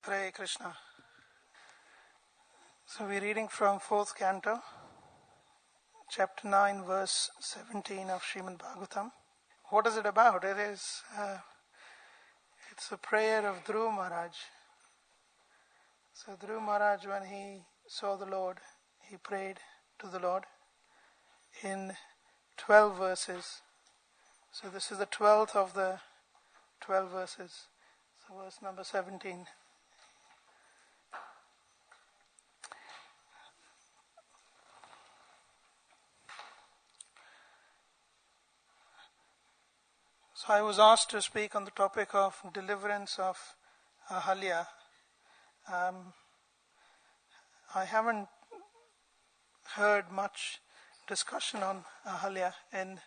Hare Krishna. So we're reading from 4th canto, chapter 9, verse 17 of Srimad Bhagavatam. What is it about? It's a prayer of Dhruva Maharaj. So Dhruva Maharaj, when he saw the Lord, he prayed to the Lord in 12 verses. So this is the 12th of the 12 verses. So verse number 17. So I was asked to speak on the topic of deliverance of Ahilya. I haven't heard much discussion on Ahilya in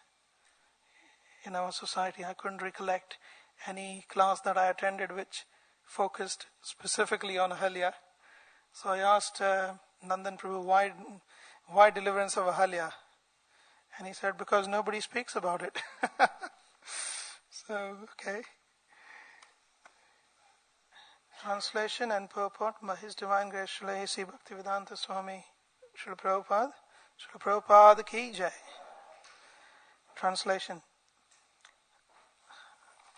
our society. I couldn't recollect any class that I attended which focused specifically on Ahilya. So I asked Nandan Prabhu, why deliverance of Ahilya? And he said, because nobody speaks about it. So, okay. Translation and purport by His Divine Grace Srila A.C. Bhaktivedanta Swami Srila Prabhupada Ki Jai. Translation.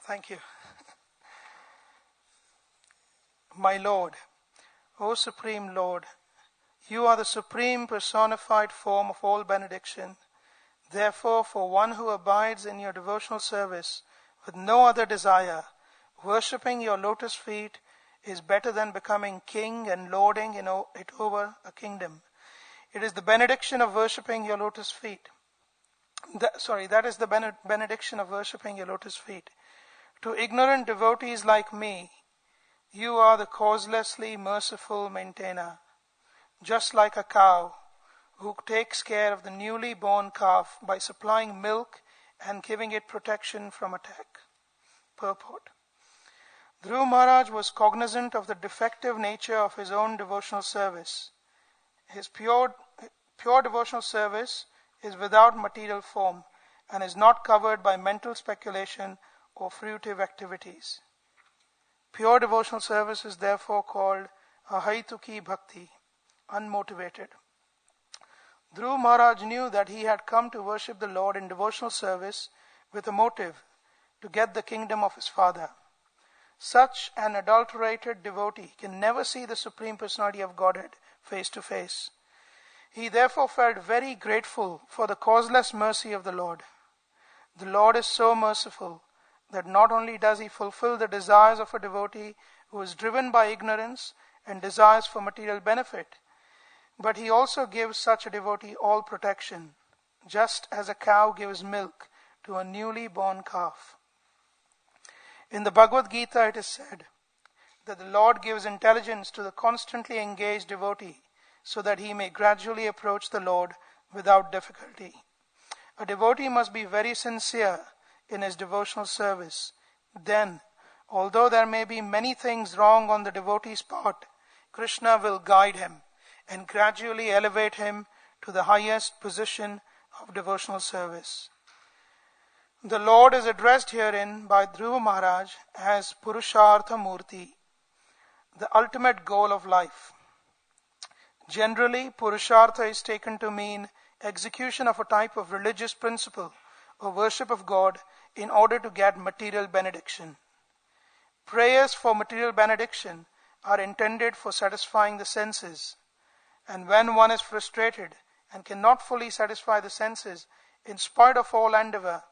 Thank you. My Lord, O Supreme Lord, you are the supreme personified form of all benediction. Therefore, for one who abides in your devotional service with no other desire, worshipping your lotus feet is better than becoming king and lording it over a kingdom. It is the benediction of worshipping your lotus feet. That is the benediction of worshipping your lotus feet. To ignorant devotees like me, you are the causelessly merciful maintainer. Just like a cow who takes care of the newly born calf by supplying milk and giving it protection from attack. Purport. Dhruva Maharaj was cognizant of the defective nature of his own devotional service. His pure devotional service is without material form and is not covered by mental speculation or fruitive activities. Pure devotional service is therefore called ahaituki bhakti, unmotivated. Dhruva Maharaj knew that he had come to worship the Lord in devotional service with a motive to get the kingdom of his father. Such an adulterated devotee can never see the Supreme Personality of Godhead face to face. He therefore felt very grateful for the causeless mercy of the Lord. The Lord is so merciful that not only does he fulfill the desires of a devotee who is driven by ignorance and desires for material benefit, but he also gives such a devotee all protection, just as a cow gives milk to a newly born calf. In the Bhagavad Gita it is said that the Lord gives intelligence to the constantly engaged devotee so that he may gradually approach the Lord without difficulty. A devotee must be very sincere in his devotional service. Then, although there may be many things wrong on the devotee's part, Krishna will guide him and gradually elevate him to the highest position of devotional service. The Lord is addressed herein by Dhruva Maharaj as Purushartha Murti, the ultimate goal of life. Generally, Purushartha is taken to mean execution of a type of religious principle or worship of God in order to get material benediction. Prayers for material benediction are intended for satisfying the senses. And when one is frustrated and cannot fully satisfy the senses, in spite of all endeavor,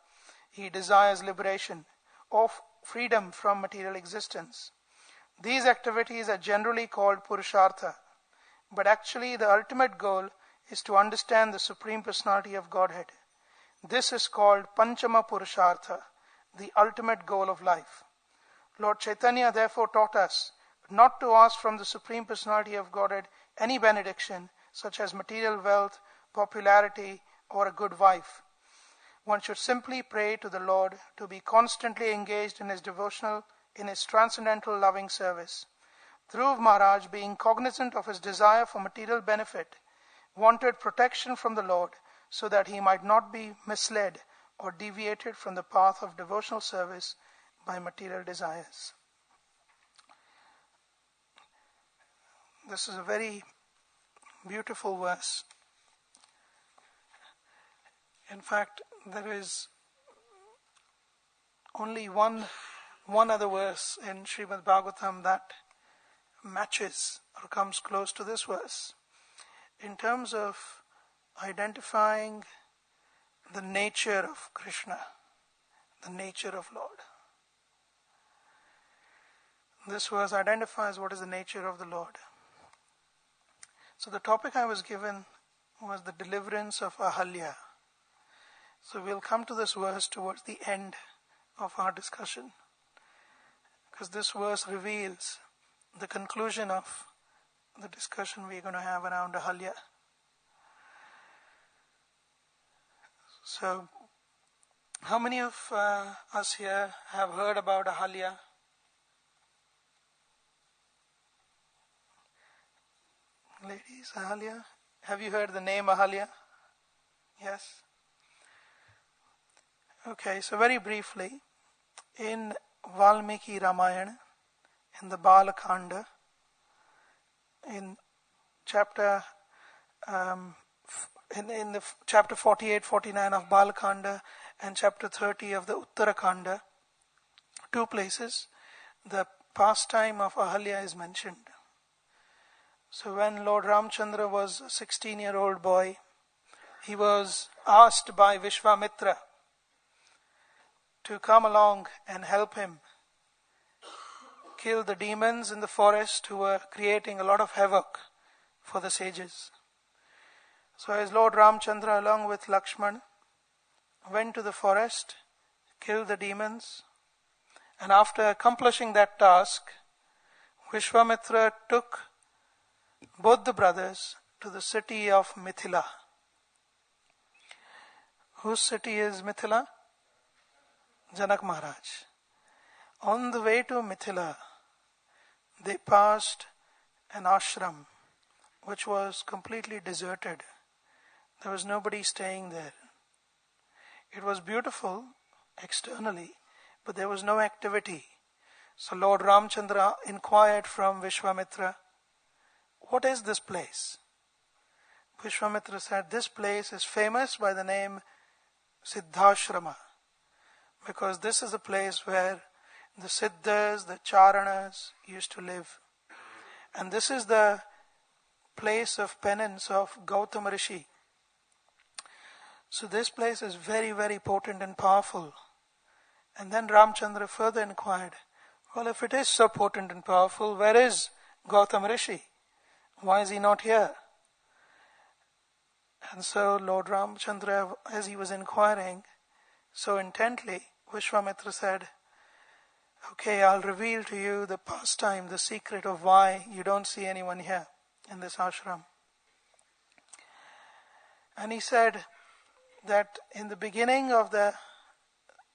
he desires liberation or freedom from material existence. These activities are generally called Purushartha, but actually the ultimate goal is to understand the Supreme Personality of Godhead. This is called Panchama Purushartha, the ultimate goal of life. Lord Chaitanya therefore taught us not to ask from the Supreme Personality of Godhead any benediction such as material wealth, popularity, or a good wife. One should simply pray to the Lord to be constantly engaged in his transcendental loving service. Dhruva Maharaj, being cognizant of his desire for material benefit, wanted protection from the Lord so that he might not be misled or deviated from the path of devotional service by material desires. This is a very beautiful verse. In fact, there is only one other verse in Srimad Bhagavatam that matches or comes close to this verse in terms of identifying the nature of Krishna, the nature of Lord. This verse identifies what is the nature of the Lord. So the topic I was given was the deliverance of Ahilya. So we'll come to this verse towards the end of our discussion, because this verse reveals the conclusion of the discussion we're going to have around Ahilya. So, how many of us here have heard about Ahilya? Ladies, Ahilya? Have you heard the name Ahilya? Yes? Okay, so very briefly, in Valmiki Ramayana, in the Balakanda, in chapter in the chapter 48, 49 of Balakanda and chapter 30 of the Uttarakanda, two places, the pastime of Ahilya is mentioned. So when Lord Ramchandra was a 16-year-old boy, he was asked by Vishwamitra to come along and help him kill the demons in the forest who were creating a lot of havoc for the sages. So as Lord Ramchandra along with Lakshman went to the forest, killed the demons, and after accomplishing that task, Vishwamitra took both the brothers to the city of Mithila. Whose city is Mithila? Janak Maharaj. On the way to Mithila, they passed an ashram which was completely deserted. There was nobody staying there. It was beautiful externally, but there was no activity. So Lord Ramchandra inquired from Vishwamitra, "What is this place?" Vishwamitra said, "This place is famous by the name Siddhashrama, because this is a place where the Siddhas, the Charanas used to live. And this is the place of penance of Gautama Rishi. So this place is very, very potent and powerful." And then Ramchandra further inquired, "Well, if it is so potent and powerful, where is Gautama Rishi? Why is he not here?" And so Lord Ramchandra, as he was inquiring so intently, Vishwamitra said, "Okay, I'll reveal to you the pastime, the secret of why you don't see anyone here in this ashram." And he said that in the beginning of the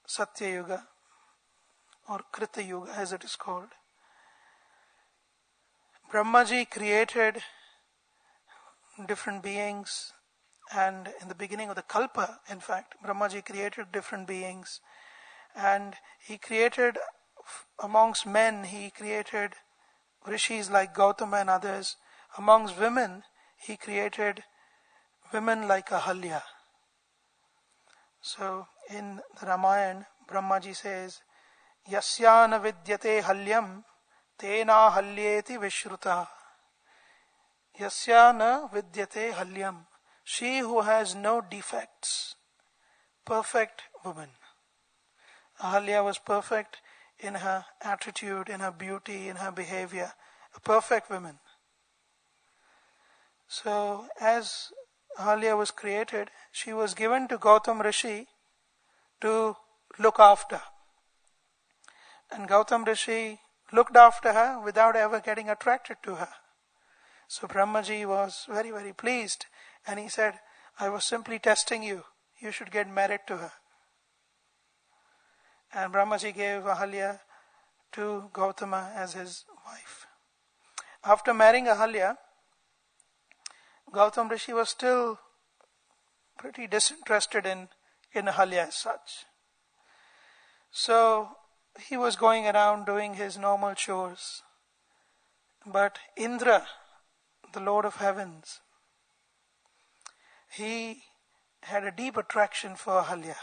Satya Yuga, or Krita Yuga as it is called, Brahmaji created different beings, and in the beginning of the Kalpa, in fact, Brahmaji created different beings, and he created amongst men, he created rishis like Gautama and others. Amongst women, he created women like Ahilya. So in the Ramayana, Brahmaji says, "Yasyana vidyate halyam, tena halyeti vishruta." Yasyana vidyate halyam. She who has no defects, perfect woman. Ahilya was perfect in her attitude, in her beauty, in her behavior, a perfect woman. So as Ahilya was created, she was given to Gautam Rishi to look after. And Gautam Rishi looked after her without ever getting attracted to her. So Brahmaji was very, very pleased, and he said, "I was simply testing you. You should get married to her." And Brahmaji gave Ahilya to Gautama as his wife. After marrying Ahilya, Gautam Rishi was still pretty disinterested in Ahilya as such. So he was going around doing his normal chores. But Indra, the Lord of Heavens, he had a deep attraction for Ahilya.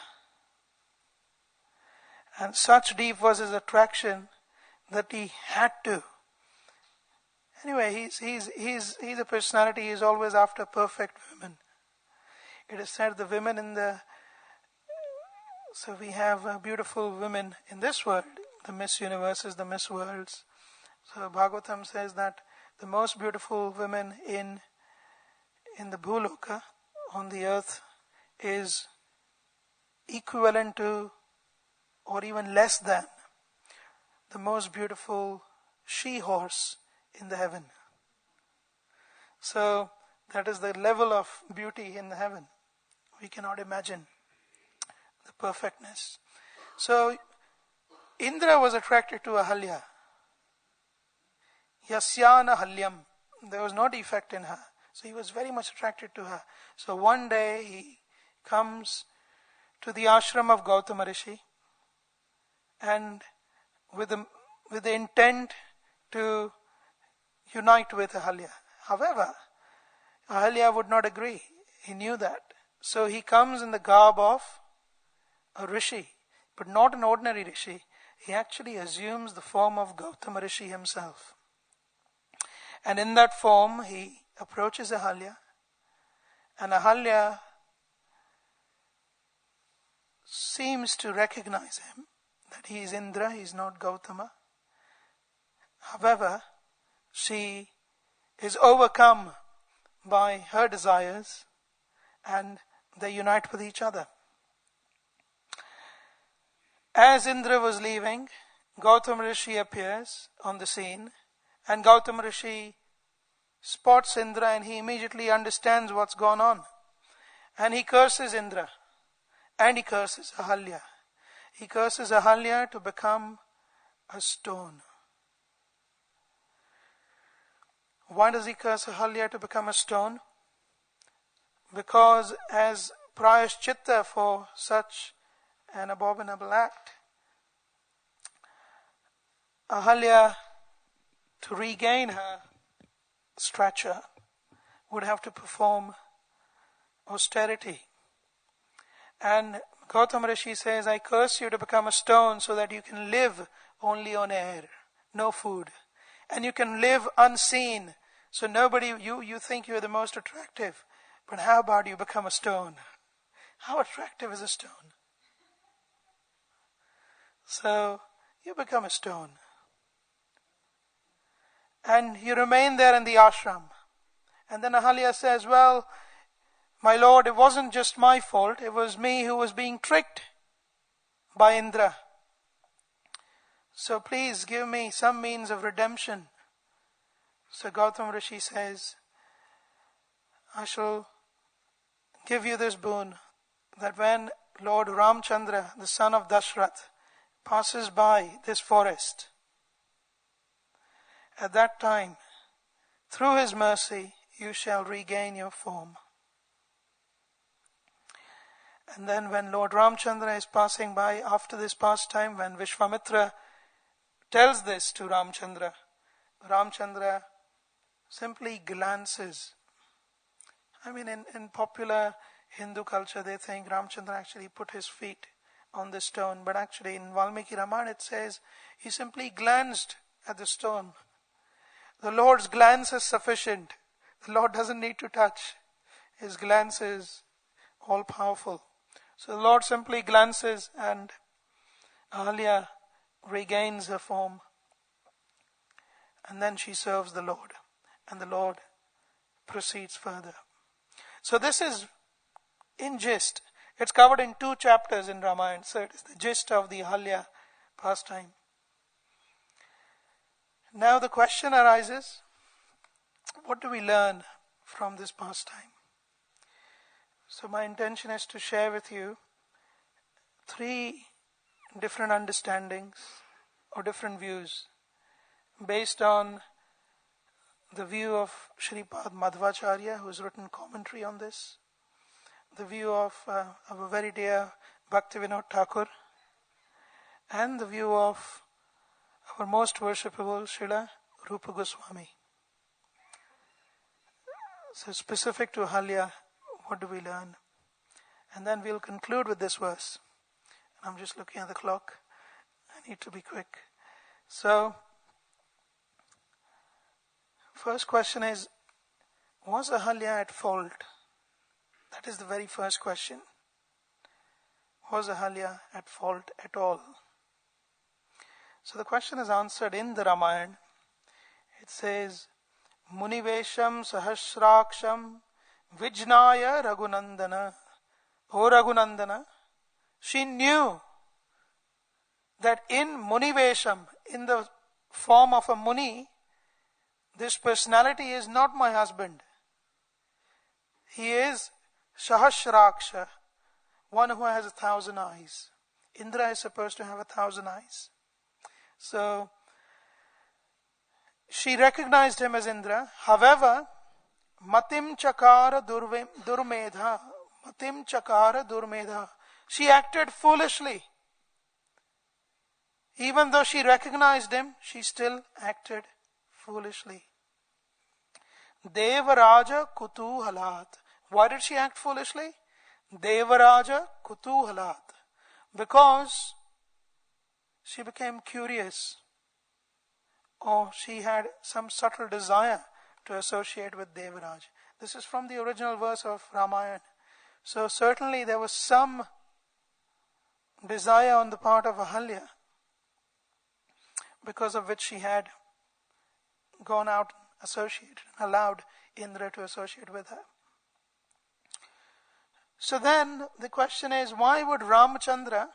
And such deep was his attraction that he had to. Anyway, he's a personality. He's always after perfect women. It is said the women in the... So we have beautiful women in this world. The Miss Universes, the Miss Worlds. So Bhagavatam says that the most beautiful women in the Bhuloka, on the earth, is equivalent to or even less than the most beautiful she-horse in the heaven. So that is the level of beauty in the heaven. We cannot imagine the perfectness. So Indra was attracted to Ahilya. Yasyana Halyam. There was no defect in her. So he was very much attracted to her. So one day he comes to the ashram of Gautama Rishi, and with the intent to unite with Ahilya. However, Ahilya would not agree. He knew that. So he comes in the garb of a rishi, but not an ordinary rishi. He actually assumes the form of Gautama Rishi himself. And in that form, he approaches Ahilya, and Ahilya seems to recognize him, that he is Indra, he is not Gautama. However, she is overcome by her desires, and they unite with each other. As Indra was leaving, Gautama Rishi appears on the scene, and Gautama Rishi spots Indra, and he immediately understands what's gone on. And he curses Indra, and he curses Ahilya. He curses Ahilya to become a stone. Why does he curse Ahilya to become a stone? Because as prayashchitta for such an abominable act, Ahilya, to regain her stature, would have to perform austerity. And Gautama Rishi says, I curse you to become a stone so that you can live only on air, no food. And you can live unseen, so nobody, you think you're the most attractive. But how about you become a stone? How attractive is a stone? So, you become a stone. And you remain there in the ashram. And then Ahilya says, well, my lord, it wasn't just my fault. It was me who was being tricked by Indra. So please give me some means of redemption. So Gautama Rishi says, I shall give you this boon, that when Lord Ramchandra, the son of Dashrath, passes by this forest, at that time, through his mercy, you shall regain your form. And then when Lord Ramchandra is passing by after this pastime, when Vishwamitra tells this to Ramchandra, Ramchandra simply glances. I mean, in popular Hindu culture, they think Ramchandra actually put his feet on the stone. But actually in Valmiki Ramayana it says, he simply glanced at the stone. The Lord's glance is sufficient. The Lord doesn't need to touch. His glance is all powerful. So the Lord simply glances, and Ahilya regains her form. And then she serves the Lord. And the Lord proceeds further. So this is, in gist, it's covered in 2 chapters in Ramayana. So it is the gist of the Ahilya pastime. Now the question arises, what do we learn from this pastime? So my intention is to share with you 3 different understandings or different views based on the view of Shripad Madhvacharya, who has written commentary on this, the view of our very dear Bhaktivinoda Thakur, and the view of our most worshipable Srila Rupa Goswami. So specific to Ahilya, what do we learn? And then we'll conclude with this verse. I'm just looking at the clock. I need to be quick. So, first question is, was Ahilya at fault? That is the very first question. Was Ahilya at fault at all? So the question is answered in the Ramayana. It says, Munivesham Sahasraksham Vijnaya Raghunandana. O Raghunandana, she knew that in Munivesham, in the form of a Muni, this personality is not my husband. He is Sahasraksha, one who has 1,000 eyes. Indra is supposed to have 1,000 eyes. So, she recognized him as Indra. However, Matim Chakara Durmedha. Matim Chakara Durmedha. She acted foolishly. Even though she recognized him, she still acted foolishly. Devaraja Kutuhalat. Why did she act foolishly? Devaraja Kutuhalat. Because she became curious, or she had some subtle desire to associate with Devaraj. This is from the original verse of Ramayana. So certainly there was some desire on the part of Ahilya, because of which she had gone out and associated, allowed Indra to associate with her. So then the question is, why would Ramachandra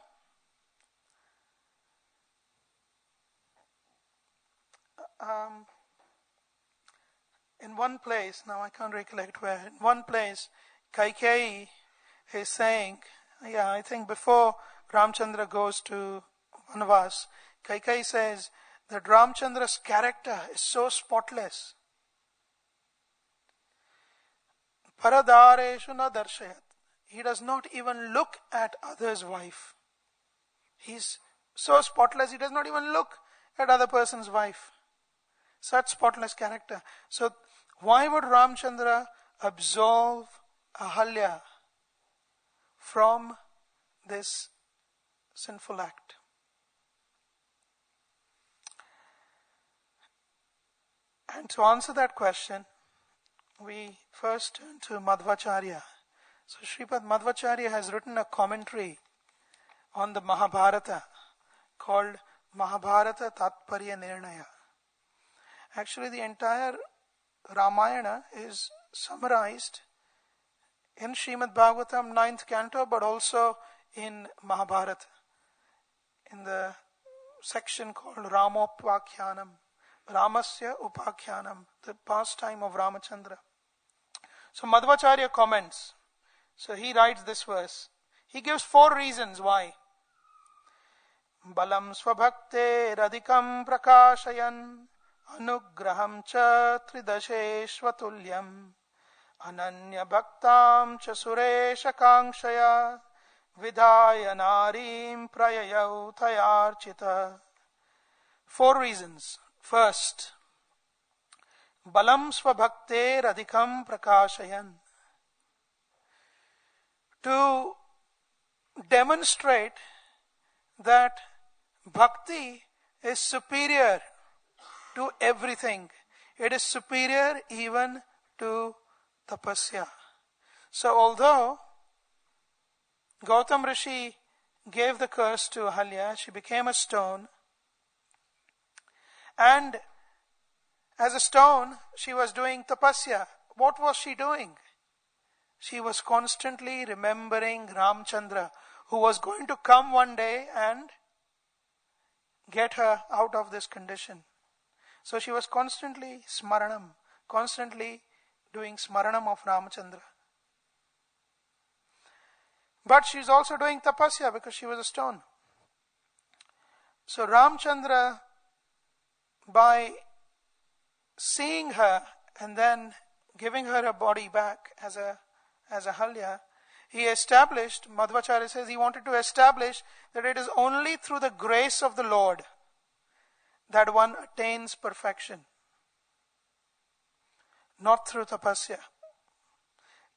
in one place, now I can't recollect where, in one place Kaikeyi is saying, I think before Ramchandra goes to Vanvas, Kaikeyi says that Ramchandra's character is so spotless. Paradareshu na darshayat. He does not even look at others' wife. He's so spotless, he does not even look at other person's wife. Such spotless character. So, why would Ramchandra absolve Ahilya from this sinful act? And to answer that question, we first turn to Madhvacharya. So Sripad Madhvacharya has written a commentary on the Mahabharata called Mahabharata Tatparya Nirnaya. Actually, the entire Ramayana is summarized in Srimad Bhagavatam 9th canto, but also in Mahabharata, in the section called Ramopakyanam, Ramasya Upakyanam, the pastime of Ramachandra. So Madhvacharya comments. So he writes this verse. He gives 4 reasons why. Balam svabhakte radikam prakashayan anugraham cha tridasheshvatulyam ananya bhaktam cha suresha kankshaya vidhaya narim prayayau tayarchita. 4 reasons. First, balam svabhakte radikam prakashayan. To demonstrate that bhakti is superior to everything. It is superior even to tapasya. So although Gautam Rishi gave the curse to Ahilya, she became a stone, and as a stone she was doing tapasya. What was she doing? She was constantly remembering Ramchandra, who was going to come one day and get her out of this condition. So she was constantly smaranam, constantly doing smaranam of Ramchandra. But she's also doing tapasya because she was a stone. So Ramchandra, by seeing her and then giving her a body back as Ahilya, he established, Madhvacharya says, he wanted to establish that it is only through the grace of the Lord that one attains perfection, not through tapasya.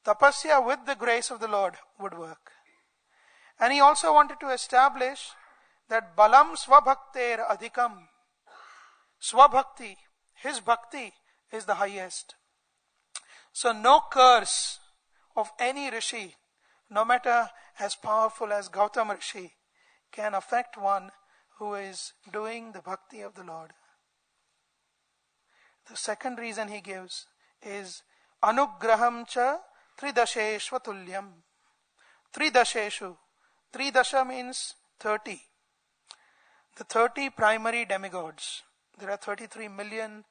Tapasya with the grace of the Lord would work. And he also wanted to establish that balam swabhakter adhikam. Swabhakti, his bhakti is the highest. So no curse of any rishi, no matter as powerful as Gautama Rishi, can affect one who is doing the bhakti of the Lord. The second reason he gives is anugraham cha tridasheshva tulyam. Tridasheshu. Tridasha means 30. The 30 primary demigods. There are 33 million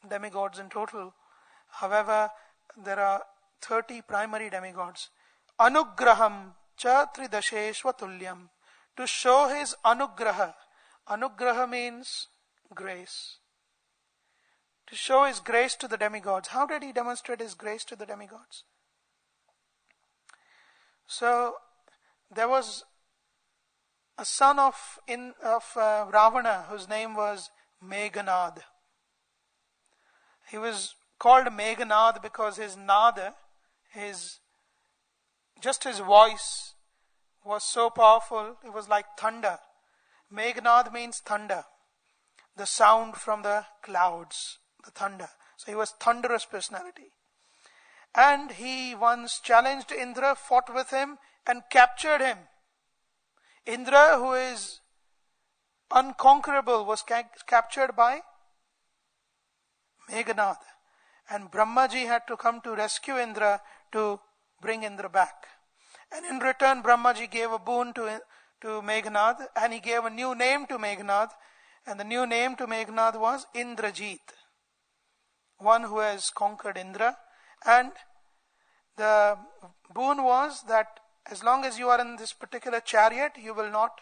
demigods in total. However, there are 30 primary demigods. Anugraham cha tridasheshva tulyam. To show his anugraha. Anugraha means grace. To show his grace to the demigods. How did he demonstrate his grace to the demigods? So, there was a son of Ravana whose name was Meghanad. He was called Meghanad because his nada, his voice was so powerful, it was like thunder. Meghanad means thunder, the sound from the clouds, the thunder. So he was thunderous personality. And he once challenged Indra, fought with him and captured him. Indra, who is unconquerable, was captured by Meghanad. And Brahmaji had to come to rescue Indra to bring Indra back. And in return, Brahmaji gave a boon to Meghanad, and he gave a new name to Meghanad. And the new name to Meghanad was Indrajit, one who has conquered Indra. And the boon was that as long as you are in this particular chariot, you will not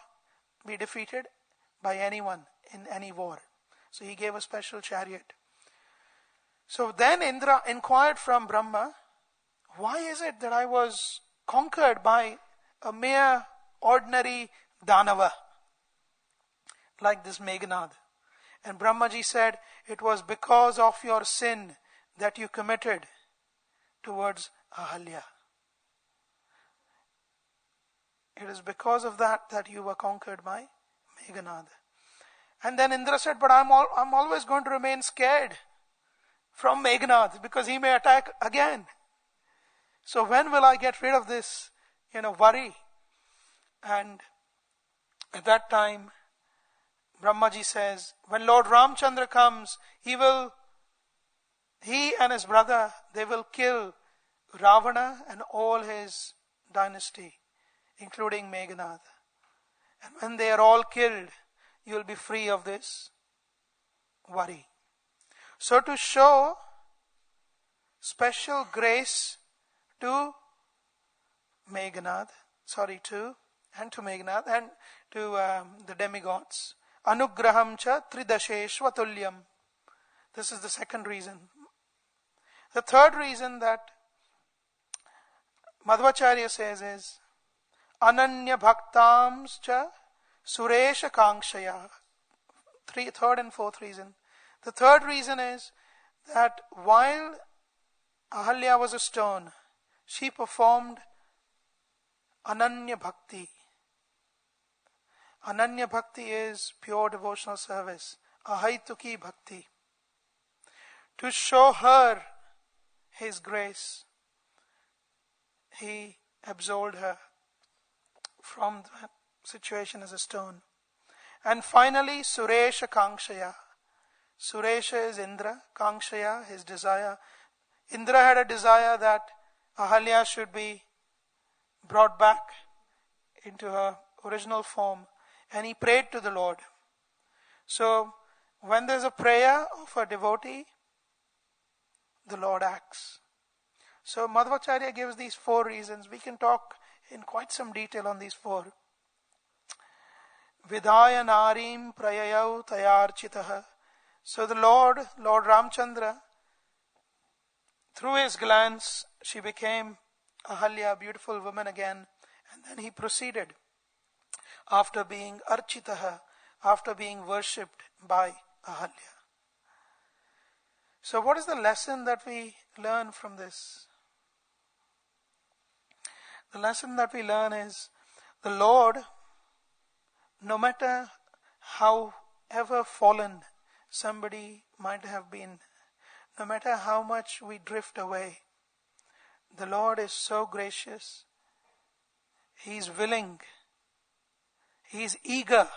be defeated by anyone in any war. So he gave a special chariot. So then Indra inquired from Brahma, why is it that I was conquered by a mere ordinary Danava like this Meghanad? And Brahmaji said, it was because of your sin that you committed towards Ahilya. It is because of that you were conquered by Meghanad. And then Indra said, but I'm always going to remain scared from Meghanad because he may attack again. So when will I get rid of this, worry? And at that time, Brahmaji says, when Lord Ramchandra comes, he and his brother, they will kill Ravana and all his dynasty, including Meghanad. And when they are all killed, you will be free of this worry. So to show special grace to Meghanad and to the demigods, anugraham cha tridasheshva tulyam. This is the second reason. The third reason that Madhvacharya says is ananya bhaktams cha suresha kankshaya. Third and fourth reason. The third reason is that while Ahilya was a stone, she performed ananya bhakti. Ananya bhakti is pure devotional service. Ahaituki bhakti. To show her his grace, he absolved her from that situation as a stone. And finally, Suresha Kankshaya. Suresha is Indra, Kankshaya, his desire. Indra had a desire that Ahilya should be brought back into her original form, and he prayed to the Lord. So, when there's a prayer of a devotee, the Lord acts. So, Madhvacharya gives these four reasons. We can talk in quite some detail on these four. Vidhaya narim prayayau tayarchitaha. So the Lord Ramchandra, through his glance, she became Ahilya, a beautiful woman again. And then he proceeded, after being architaha, after being worshipped by Ahilya. So what is the lesson that we learn from this? The lesson that we learn is the Lord, no matter how ever fallen somebody might have been, no matter how much we drift away, the Lord is so gracious. He is willing. He is eager.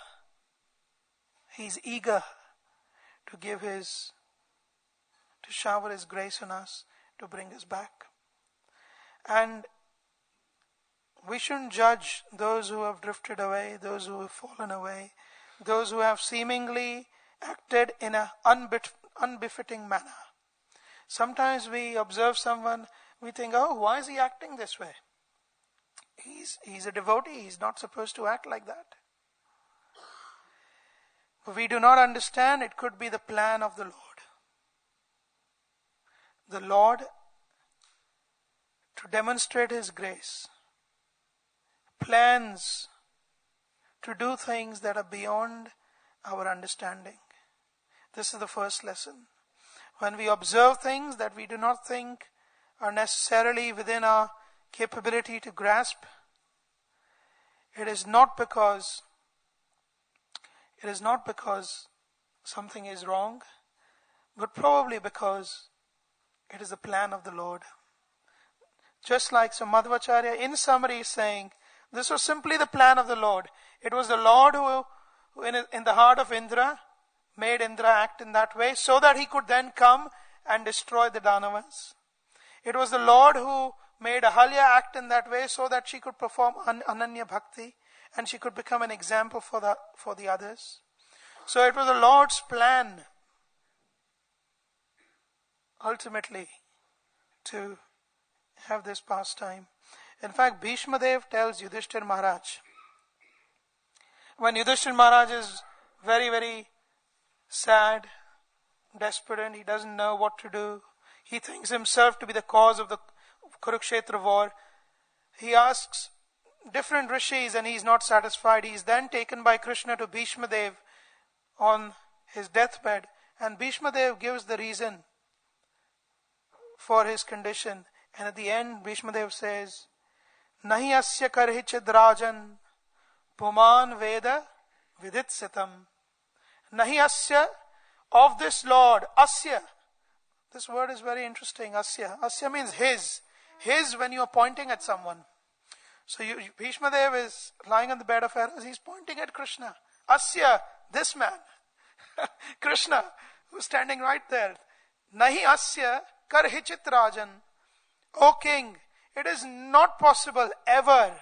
He is eager to shower His grace on us, to bring us back. And we shouldn't judge those who have drifted away, those who have fallen away, those who have seemingly acted in an unbefitting manner. Sometimes we observe someone, we think, oh, why is he acting this way? He's a devotee, he's not supposed to act like that. But we do not understand it could be the plan of the Lord. The Lord, to demonstrate His grace, plans to do things that are beyond our understanding. This is the first lesson. When we observe things that we do not think are necessarily within our capability to grasp, it is not because something is wrong, but probably because it is the plan of the Lord. Just like so Madhvacharya in summary is saying, this was simply the plan of the Lord. It was the Lord who in the heart of Indra made Indra act in that way so that he could then come and destroy the Danavas. It was the Lord who made Ahilya act in that way so that she could perform Ananya Bhakti and she could become an example for the others. So it was the Lord's plan ultimately to have this pastime. In fact, Bhishma Dev tells Yudhishthir Maharaj, when Yudhishthir Maharaj is very, very sad, desperate, he doesn't know what to do, he thinks himself to be the cause of the Kurukshetra war, he asks different rishis and he is not satisfied. He is then taken by Krishna to Bhishma Dev on his deathbed, and Bhishma Dev gives the reason for his condition, and at the end Bhishma Dev says, Nahi asya karhichid rajan puman veda vidit sitam. Nahi asya, of this Lord, asya. This word is very interesting, asya. Asya means his. His when you are pointing at someone. So Bhishma Dev is lying on the bed of arrows, he's pointing at Krishna. Asya, this man. Krishna, who's standing right there. Nahi asya karhichit rajan. O king, it is not possible ever.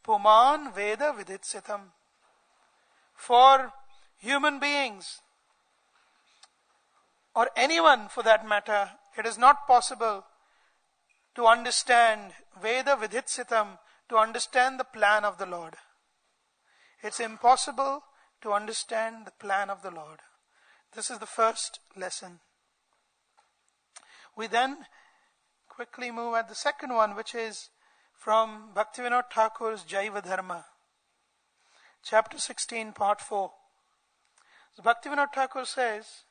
Puman veda vidit sitam. For human beings, or anyone for that matter, it is not possible to understand Veda Vidhit Sitam, to understand the plan of the Lord. It's impossible to understand the plan of the Lord. This is the first lesson. We then quickly move at the second one, which is from Bhaktivinoda Thakur's Jaiva Dharma, chapter 16, part 4. So Bhaktivinoda Thakur says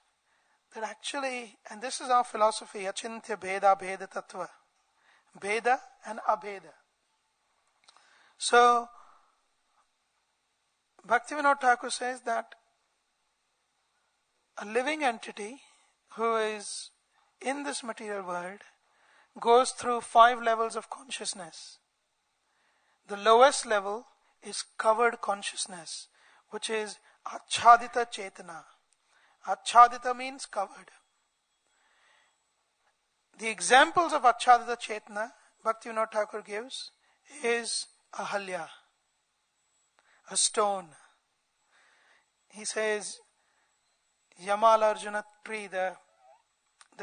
that actually, and this is our philosophy, Achintya Bheda Bheda Tattva, Bheda and Abheda. So, Bhaktivinoda Thakur says that a living entity who is in this material world goes through 5 levels of consciousness. The lowest level is covered consciousness, which is Achhadita Chetana. Achhadita means covered. The examples of Achhadita Chetana Bhaktivinoda Thakur gives is Ahilya, a stone. He says Yamal Arjuna tree, the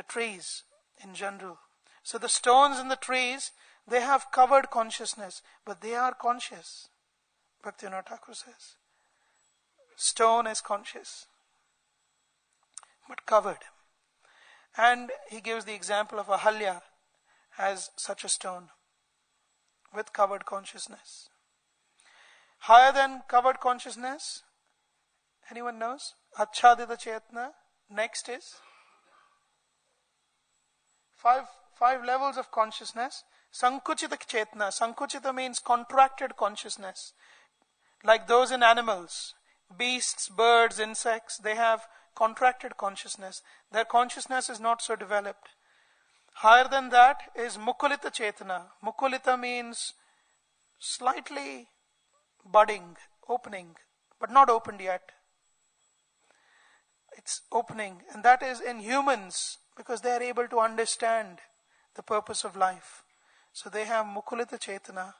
trees in general. So the stones and the trees, they have covered consciousness, but they are conscious. Bhaktivinoda Thakur says. Stone is conscious, but covered. And he gives the example of Ahilya as such a stone with covered consciousness. Higher than covered consciousness, anyone knows? Achhadita Chetana. Next is five levels of consciousness. Sankuchita chetna. Sankuchita means contracted consciousness. Like those in animals, beasts, birds, insects, they have contracted consciousness. Their consciousness is not so developed. Higher than that is Mukulita Chetana. Mukulita means slightly budding, opening, but not opened yet. It's opening, and that is in humans because they are able to understand the purpose of life. So they have Mukulita Chetana.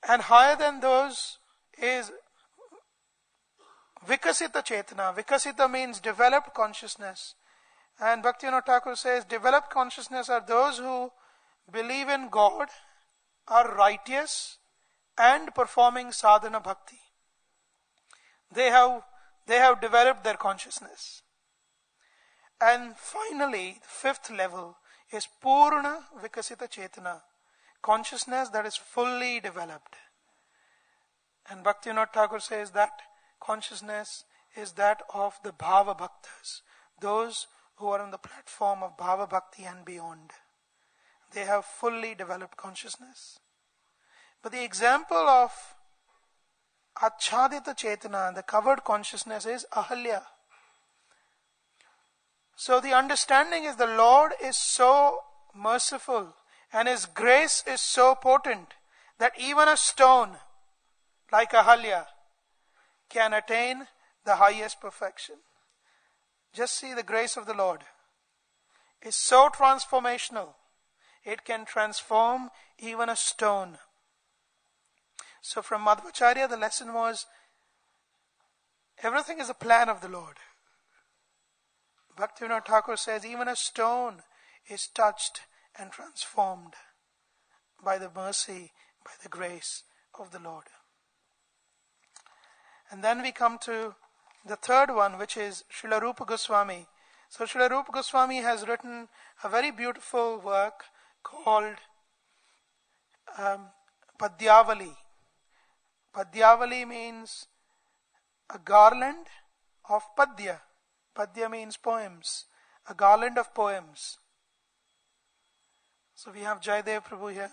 And higher than those is Vikasita Chetana. Vikasita means developed consciousness. And Bhaktivinoda Thakur says, developed consciousness are those who believe in God, are righteous, and performing sadhana bhakti. They have developed their consciousness. And finally, the fifth level is Purna Vikasita Chetana, consciousness that is fully developed. And Bhaktivinoda Thakur says that consciousness is that of the Bhava Bhaktas, those who are on the platform of Bhava Bhakti and beyond. They have fully developed consciousness. But the example of Achadita Chetana, the covered consciousness, is Ahilya. So the understanding is the Lord is so merciful and His grace is so potent that even a stone like Ahilya can attain the highest perfection. Just see the grace of the Lord is so transformational. It can transform even a stone. So from Madhvacharya the lesson was, everything is a plan of the Lord. Bhaktivinoda Thakur says even a stone is touched and transformed by the mercy, by the grace of the Lord. And then we come to the third one, which is Srila Rupa Goswami. So Srila Rupa Goswami has written a very beautiful work called Padyavali. Padyavali means a garland of Padya. Padya means poems. A garland of poems. So we have Jayadev Prabhu here,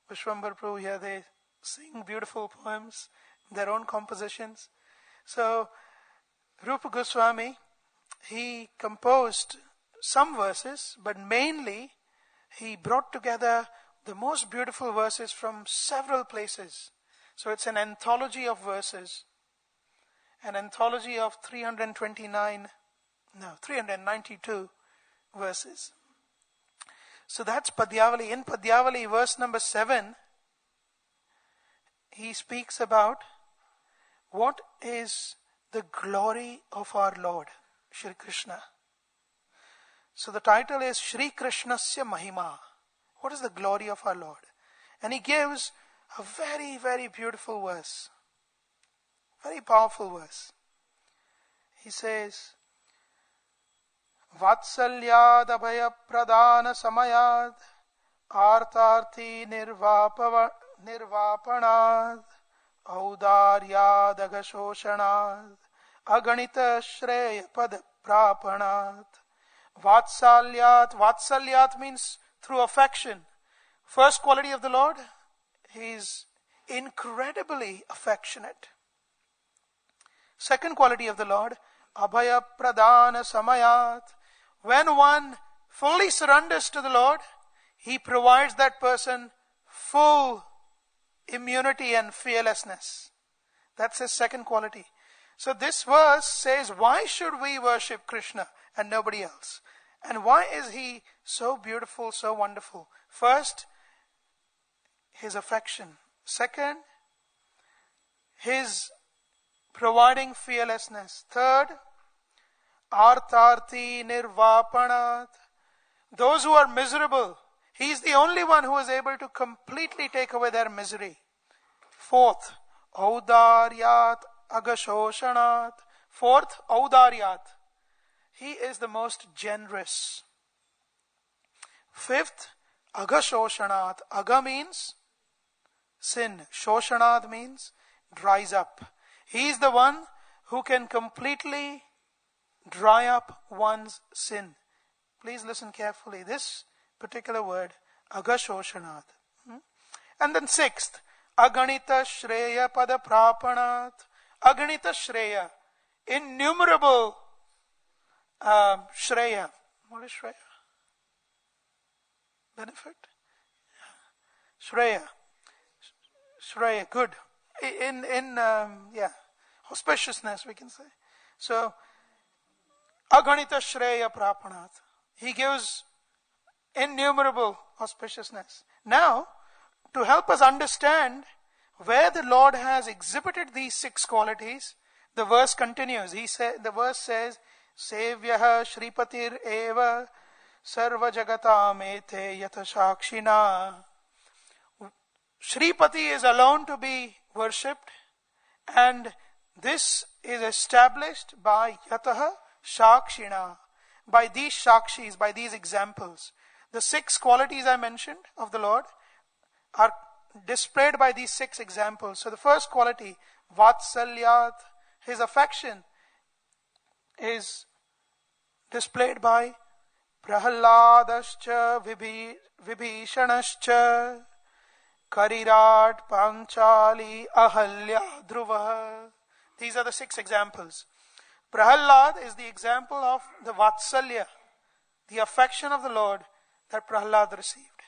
Vishwambar Prabhu here. They sing beautiful poems, their own compositions. So Rupa Goswami, he composed some verses, but mainly he brought together the most beautiful verses from several places. So it's an anthology of verses, an anthology of 392 verses. So that's Padyavali. In Padyavali, verse number 7, he speaks about what is the glory of our Lord, Shri Krishna. So the title is Shri Krishnasya Mahima. What is the glory of our Lord? And he gives a very, very beautiful verse. Very powerful verse. He says, Vatsalyad abhaya pradana samayad artarthi nirvapanad audaryad agashoshanad aganita shreya pada prapanad. Vatsalyat means through affection. First quality of the Lord, He is incredibly affectionate. Second quality of the Lord, Abhaya Pradana Samayat. When one fully surrenders to the Lord, He provides that person full immunity and fearlessness. That's His second quality. So this verse says, why should we worship Krishna and nobody else? And why is He so beautiful, so wonderful? First, His affection. Second, His providing fearlessness. Third, Artarthi Nirvapanat. Those who are miserable, He is the only one who is able to completely take away their misery. Fourth, Audaryat Agashoshanat. Fourth, Audaryat. He is the most generous. Fifth, Agashoshanat. Aga means sin. Shoshanat means dries up. He is the one who can completely dry up one's sin. Please listen carefully. This particular word, agashoshanat. And then sixth, aganita shreya pada prapanat. Aganita shreya, innumerable shreya. What is shreya? Benefit? Shreya. Shreya, good. Auspiciousness, we can say. So, aganita shreya prapanat. He gives innumerable auspiciousness. Now, to help us understand where the Lord has exhibited these six qualities, the verse continues. The verse says, Sevyaha Shripatir Eva Sarva Jagatam Ete Yata Shakshina. Shripati is alone to be worshipped, and this is established by Yataha Shakshina, by these Shakshis, by these examples. The six qualities I mentioned of the Lord are displayed by these six examples. So the first quality, Vatsalyat, his affection, is displayed by Prahaladascha Vibhishanascha Karirat Panchali Ahilya Dhruva. These are the six examples. Prahalad is the example of the Vatsalya, the affection of the Lord that Prahalad received.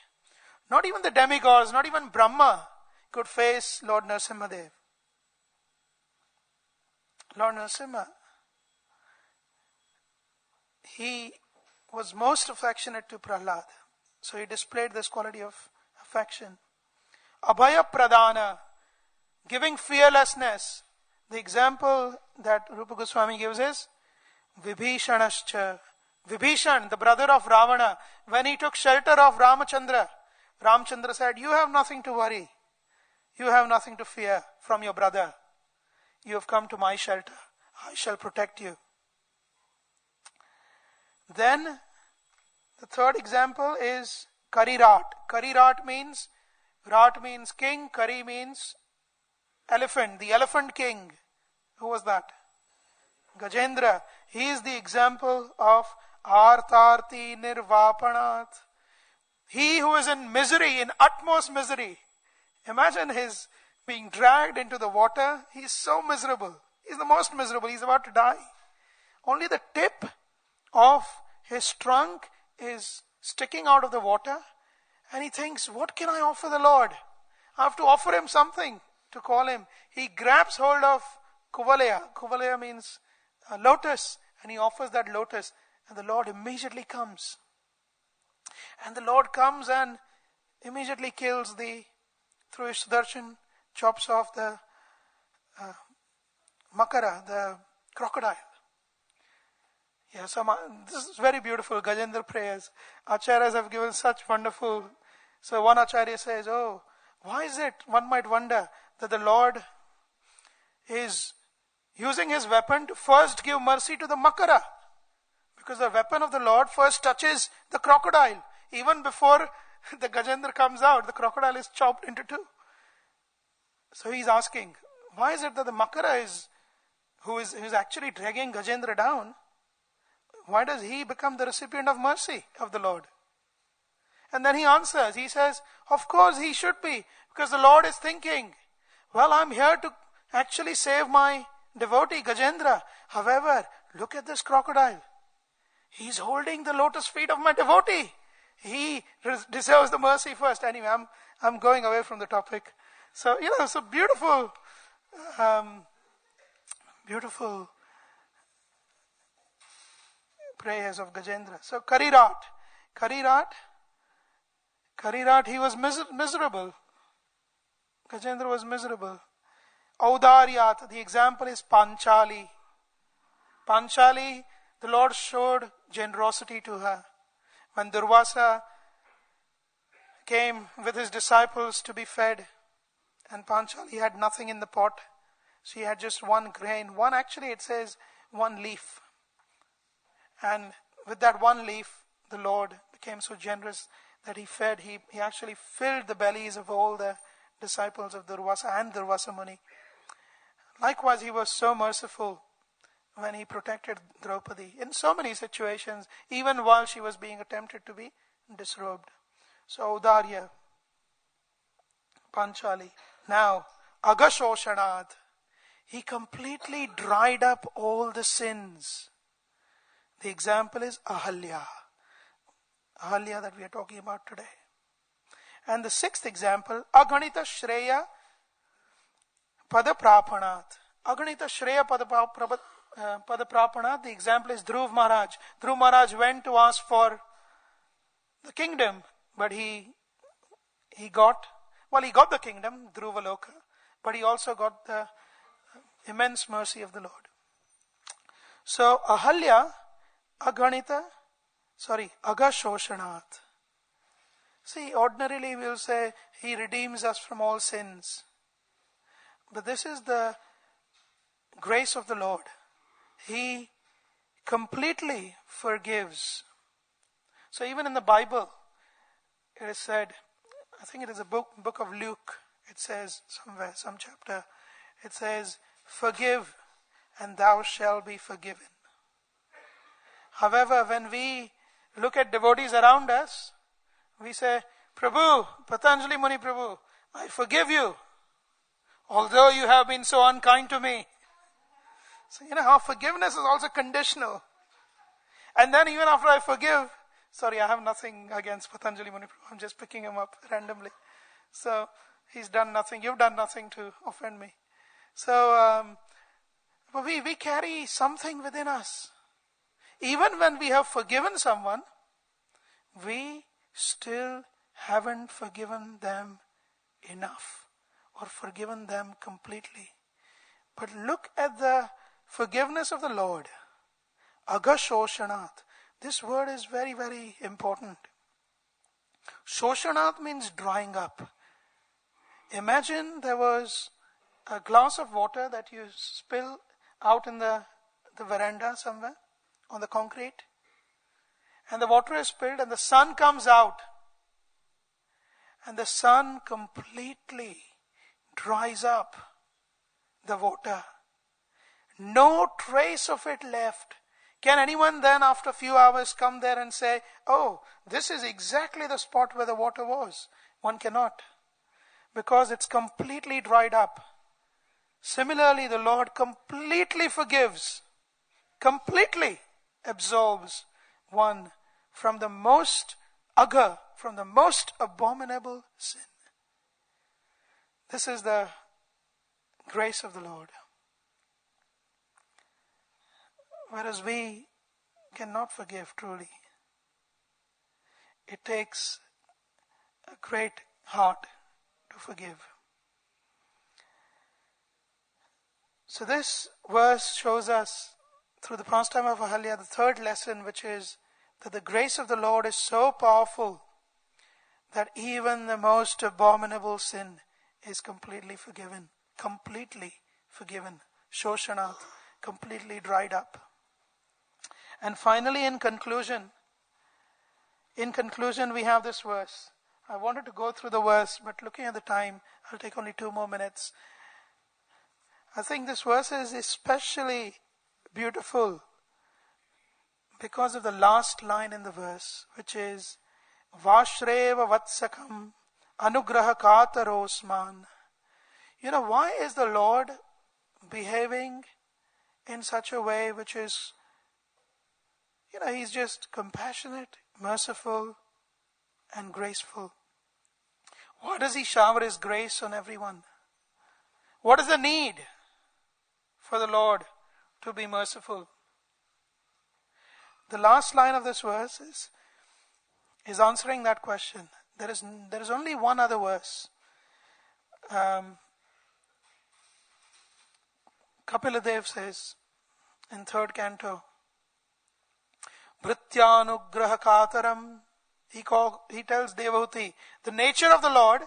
Not even the demigods, not even Brahma could face Lord Narasimhadev. Lord Narasimha, he was most affectionate to Prahlad. So he displayed this quality of affection. Abhaya Pradana, giving fearlessness. The example that Rupa Goswami gives is Vibhishanascha. Vibhishan, the brother of Ravana, when he took shelter of Ramachandra, Ramchandra said, you have nothing to worry. You have nothing to fear from your brother. You have come to my shelter. I shall protect you. Then, the third example is Karirat. Karirat means, Rat means king, Kari means elephant, the elephant king. Who was that? Gajendra. He is the example of Artarti Nirvapanat. He who is in misery, in utmost misery. Imagine his being dragged into the water. He is so miserable. He is the most miserable. He is about to die. Only the tip of his trunk is sticking out of the water. And he thinks, what can I offer the Lord? I have to offer him something to call him. He grabs hold of Kuvalaya. Kuvalaya means a lotus. And he offers that lotus. And the Lord immediately comes. And the Lord comes and immediately kills through his Sudarshan, chops off the Makara, the crocodile. Yes, this is very beautiful. Gajendra prayers. Acharyas have given such wonderful. So one Acharya says, oh, why is it, one might wonder, that the Lord is using his weapon to first give mercy to the Makara? Because the weapon of the Lord first touches the crocodile. Even before the Gajendra comes out, the crocodile is chopped into two. So he's asking, why is it that the Makara who is actually dragging Gajendra down, why does he become the recipient of mercy of the Lord? And then he answers, he says, of course he should be, because the Lord is thinking, well, I'm here to actually save my devotee Gajendra. However, look at this crocodile. He's holding the lotus feet of my devotee. He deserves the mercy first. Anyway, I'm going away from the topic. So, so beautiful, beautiful prayers of Gajendra. So, Karirat, he was miserable. Gajendra was miserable. Audaryat, the example is Panchali. Panchali, the Lord showed generosity to her. When Durvasa came with his disciples to be fed, and Panchali had nothing in the pot, she had just one grain, it says one leaf. And with that one leaf, the Lord became so generous that he actually filled the bellies of all the disciples of Durvasa and Durvasa Muni. Likewise, he was so merciful when he protected Draupadi in so many situations, even while she was being attempted to be disrobed. So Audarya, Panchali. Now, Agashoshanad. He completely dried up all the sins. The example is Ahilya. Ahilya that we are talking about today. And the sixth example, Aganita Shreya Padaprapanat. Aganita Shreya Padaprapanat. The example is Dhruv Maharaj. Dhruv Maharaj went to ask for the kingdom, but he got the kingdom, Dhruvaloka, but he also got the immense mercy of the Lord. So Ahilya, Agashoshanat. See, ordinarily we will say he redeems us from all sins. But this is the grace of the Lord. He completely forgives. So even in the Bible, it is said, I think it is a book of Luke, it says somewhere, some chapter, it says, forgive and thou shalt be forgiven. However, when we look at devotees around us, we say, Prabhu, Patanjali Muni Prabhu, I forgive you, although you have been so unkind to me. So you know how forgiveness is also conditional. And then even after I forgive, sorry, I have nothing against Patanjali Muni Prabhu, I'm just picking him up randomly. So he's done nothing, you've done nothing to offend me. So but we carry something within us. Even when we have forgiven someone, we still haven't forgiven them enough or forgiven them completely. But look at the forgiveness of the Lord. Agashoshanat. This word is very, very important. Shoshanat means drying up. Imagine there was a glass of water that you spill out in the veranda somewhere on the concrete. And the water is spilled and the sun comes out. And the sun completely dries up the water. No trace of it left. Can anyone then after a few hours come there and say, oh, this is exactly the spot where the water was? One cannot. Because it's completely dried up. Similarly, the Lord completely forgives, completely absolves one from the most from the most abominable sin. This is the grace of the Lord. Whereas we cannot forgive truly. It takes a great heart to forgive. So this verse shows us through the pastime of Ahilya the third lesson, which is that the grace of the Lord is so powerful that even the most abominable sin is completely forgiven. Completely forgiven. Shoshanath, completely dried up. And finally, in conclusion, we have this verse. I wanted to go through the verse, but looking at the time, I'll take only 2 more minutes. I think this verse is especially beautiful because of the last line in the verse, which is Vashreva Vatsakam Anugraha Katarosman. You know, why is the Lord behaving in such a way which is, He's just compassionate, merciful, and graceful? Why does He shower His grace on everyone? What is the need for the Lord to be merciful? The last line of this verse is answering that question. There is only one other verse. Kapiladev says in 3rd canto, Bhrityanugraha Kataram. He tells Devahuti, the nature of the Lord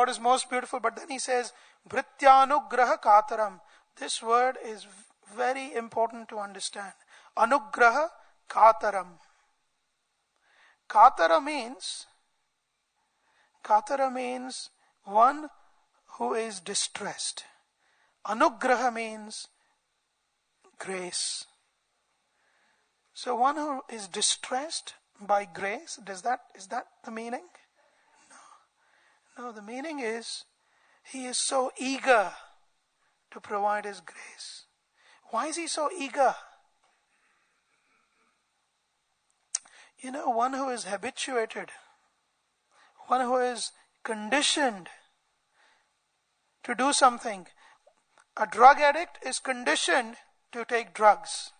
is most beautiful, but then he says, Bhrityanugraha Kataram. This word is very important to understand. Anugraha Kataram. Katara means one who is distressed. Anugraha means grace. So one who is distressed by grace, is that the meaning? No, the meaning is he is so eager to provide his grace. Why is he so eager? One who is habituated, one who is conditioned to do something. A drug addict is conditioned to take drugs.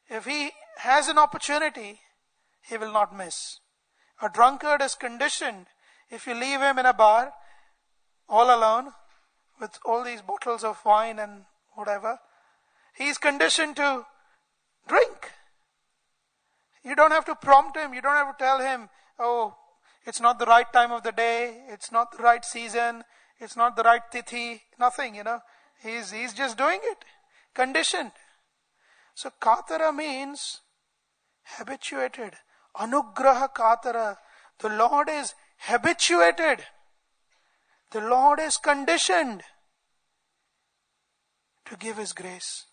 If he has an opportunity, he will not miss. A drunkard is conditioned. If you leave him in a bar, all alone, with all these bottles of wine and whatever, he is conditioned to drink. You don't have to prompt him. You don't have to tell him, oh, it's not the right time of the day. It's not the right season. It's not the right tithi. Nothing, He's just doing it. Conditioned. So katara means habituated. Anugraha katara. The Lord is habituated. The Lord is conditioned to give His grace.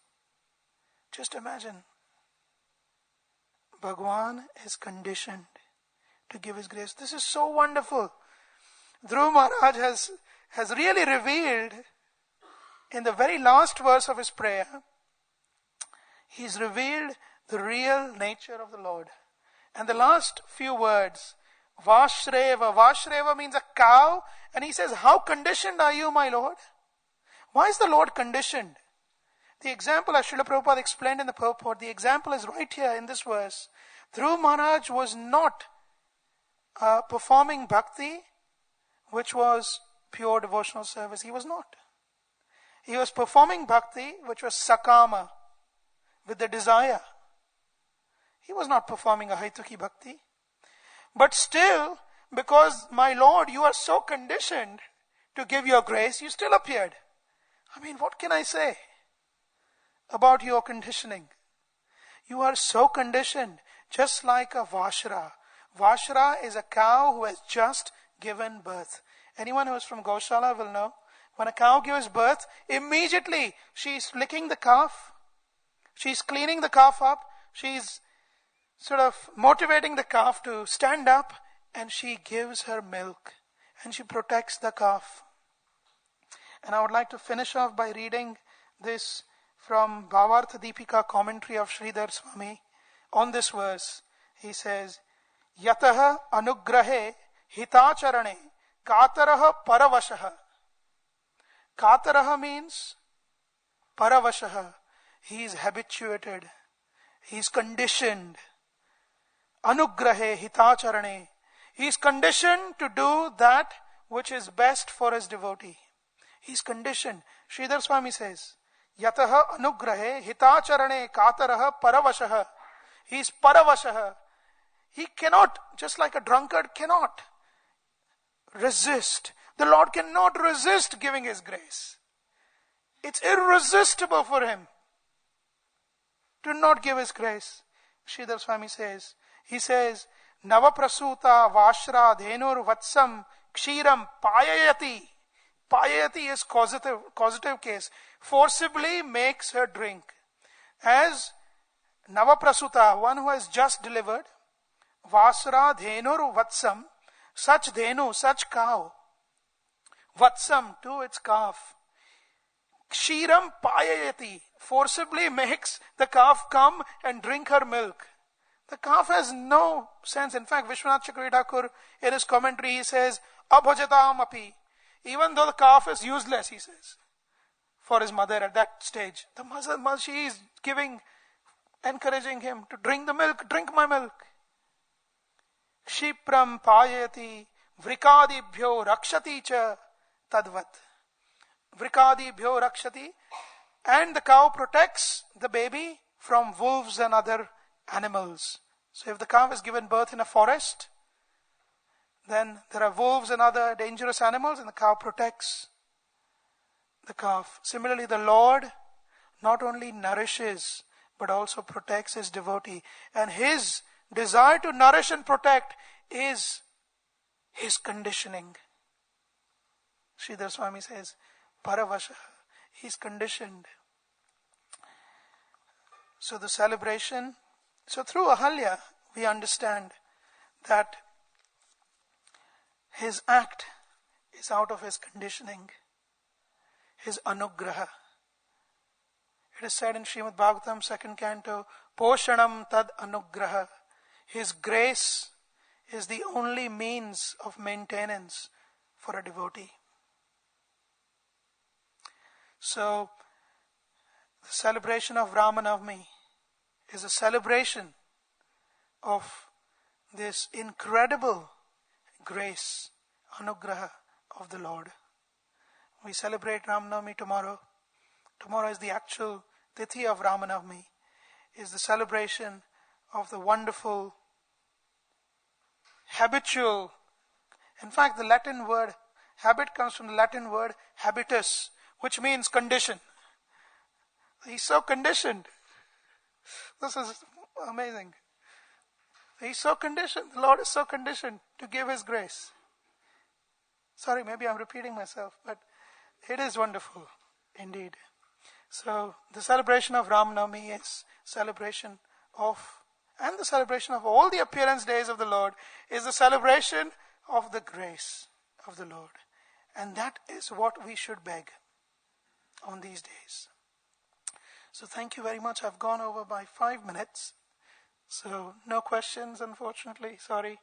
Just imagine. Bhagwan is conditioned to give His grace. This is so wonderful. Dhruv Maharaj has really revealed in the very last verse of his prayer, he's revealed the real nature of the Lord. And the last few words, Vashreva. Vashreva means a cow. And he says, how conditioned are you, my Lord? Why is the Lord conditioned? The example, as Srila Prabhupada explained in the purport, the example is right here in this verse. Dhruv Maharaj was not performing bhakti, which was pure devotional service. He was not. He was performing bhakti, which was sakama, with the desire. He was not performing a haituki bhakti. But still, because my Lord, you are so conditioned to give your grace, you still appeared. What can I say about your conditioning? You are so conditioned, just like a Vashra. Vashra is a cow who has just given birth. Anyone who is from Goshala will know, when a cow gives birth, immediately she's licking the calf, she's cleaning the calf up, she's sort of motivating the calf to stand up, and she gives her milk, and she protects the calf. And I would like to finish off by reading this from Bhavartha Deepika commentary of Sridhar Swami on this verse. He says, Yataha anugrahe hitacharane kataraha paravashaha. Kataraha means paravashaha. He is habituated. He is conditioned. Anugrahe hitacharane. He is conditioned to do that which is best for his devotee. He is conditioned. Sridhar Swami says, Yataha anugrahe hitacharane kataraha paravashaha. He is paravashaha. He cannot, just like a drunkard cannot resist. The Lord cannot resist giving His grace. It's irresistible for Him to not give His grace. Sridhar Swami says, he says, Navaprasuta Vashra Dhenur Vatsam Kshiram Payayati. Payayati is causative case. Forcibly makes her drink. As Navaprasuta, one who has just delivered, Vasra Dhenur Vatsam, such Dhenu, such cow, Vatsam to its calf. Kshiram Payayati, forcibly makes the calf come and drink her milk. The calf has no sense. In fact, Vishwanath Chakravarti Thakur, in his commentary, he says, Abhajatam api. Even though the calf is useless, he says, for his mother at that stage. The mother, she is encouraging him to drink the milk, drink my milk. Kshipram payati vrikadibhyo rakshati cha tadvat. Vrikadibhyo rakshati. And the cow protects the baby from wolves and other animals. So if the calf is given birth in a forest, then there are wolves and other dangerous animals, and the cow protects the calf. Similarly, the Lord not only nourishes, but also protects His devotee. And His desire to nourish and protect is His conditioning. Sridhar Swami says, Paravasha, He's conditioned. So the celebration, so through Ahilya, we understand that his act is out of his conditioning, his anugraha. It is said in Srimad Bhagavatam, 2nd canto, Poshanam tad anugraha. His grace is the only means of maintenance for a devotee. So, the celebration of Ramanavami is a celebration of this incredible grace, anugraha of the Lord. We celebrate Ramanavami tomorrow. Tomorrow is the actual Tithi of Ramanavami, is the celebration of the wonderful, habitual, in fact the Latin word habit comes from the Latin word habitus, which means condition. He's so conditioned. This is amazing. He's so conditioned. The Lord is so conditioned to give His grace. Sorry, maybe I'm repeating myself, but it is wonderful indeed. So the celebration of Ramanavami is celebration of, and the celebration of all the appearance days of the Lord is the celebration of the grace of the Lord. And that is what we should beg on these days. So thank you very much. I've gone over by 5 minutes. So no questions, unfortunately. Sorry.